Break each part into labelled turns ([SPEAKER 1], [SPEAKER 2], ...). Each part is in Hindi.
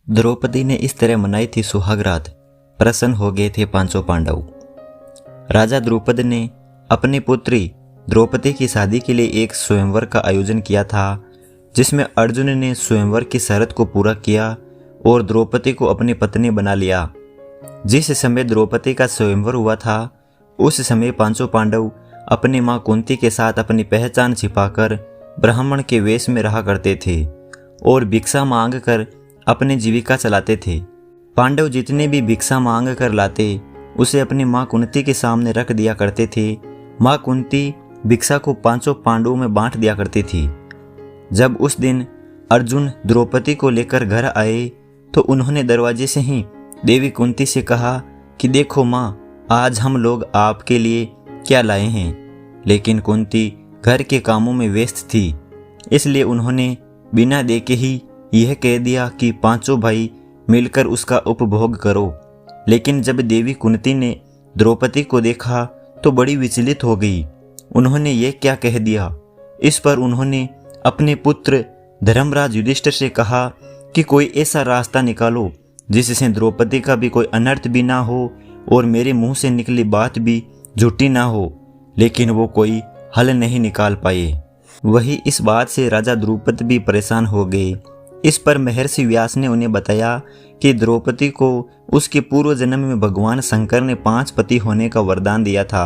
[SPEAKER 1] द्रौपदी ने इस तरह मनाई थी सुहागरात, प्रसन्न हो गए थे पांचों पांडव। राजा द्रुपद ने अपनी पुत्री द्रौपदी की शादी के लिए एक स्वयंवर का आयोजन किया था, जिसमें अर्जुन ने स्वयंवर की शर्त को पूरा किया और द्रौपदी को अपनी पत्नी बना लिया। जिस समय द्रौपदी का स्वयंवर हुआ था, उस समय पांचों पांडव अपनी मां कुंती के साथ अपनी पहचान छिपाकर ब्राह्मण के वेश में रहा करते थे और भिक्षा मांग कर अपनी जीविका चलाते थे। पांडव जितने भी भिक्षा मांग कर लाते, उसे अपनी मां कुंती के सामने रख दिया करते थे। मां कुंती भिक्षा को पांचों पांडवों में बांट दिया करती थी। जब उस दिन अर्जुन द्रौपदी को लेकर घर आए, तो उन्होंने दरवाजे से ही देवी कुंती से कहा कि देखो मां, आज हम लोग आपके लिए क्या लाए हैं। लेकिन कुंती घर के कामों में व्यस्त थी, इसलिए उन्होंने बिना देखे ही यह कह दिया कि पांचों भाई मिलकर उसका उपभोग करो। लेकिन जब देवी कुंती ने द्रौपदी को देखा तो बड़ी विचलित हो गई। उन्होंने ये क्या कह दिया। इस पर उन्होंने अपने पुत्र धर्मराज युधिष्ठिर से कहा कि कोई ऐसा रास्ता निकालो जिससे द्रौपदी का भी कोई अनर्थ भी ना हो और मेरे मुंह से निकली बात भी झूठी ना हो। लेकिन वो कोई हल नहीं निकाल पाए। वही इस बात से राजा द्रुपद भी परेशान हो गए। इस पर महर्षि व्यास ने उन्हें बताया कि द्रौपदी को उसके पूर्व जन्म में भगवान शंकर ने 5 पति होने का वरदान दिया था।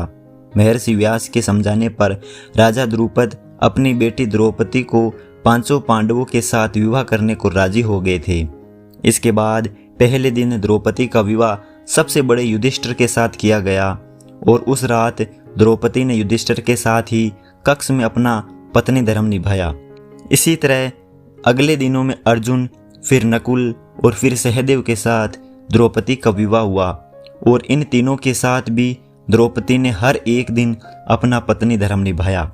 [SPEAKER 1] महर्षि व्यास के समझाने पर राजा द्रुपद अपनी बेटी द्रौपदी को पांचों पांडवों के साथ विवाह करने को राजी हो गए थे। इसके बाद पहले दिन द्रौपदी का विवाह सबसे बड़े युधिष्ठिर के साथ किया गया और उस रात द्रौपदी ने युधिष्ठिर के साथ ही कक्ष में अपना पत्नी धर्म निभाया। इसी तरह अगले दिनों में अर्जुन, फिर नकुल और फिर सहदेव के साथ द्रौपदी का विवाह हुआ और इन तीनों के साथ भी द्रौपदी ने हर एक दिन अपना पत्नी धर्म निभाया।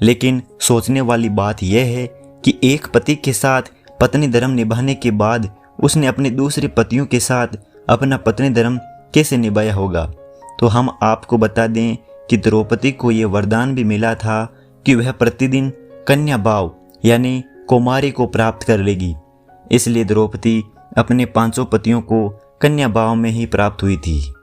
[SPEAKER 1] लेकिन सोचने वाली बात यह है कि एक पति के साथ पत्नी धर्म निभाने के बाद उसने अपने दूसरे पतियों के साथ अपना पत्नी धर्म कैसे निभाया होगा। तो हम आपको बता दें कि द्रौपदी को यह वरदान भी मिला था कि वह प्रतिदिन कन्या भाव यानी कुमारी को प्राप्त कर लेगी। इसलिए द्रौपदी अपने पांचों पतियों को कन्या भाव में ही प्राप्त हुई थी।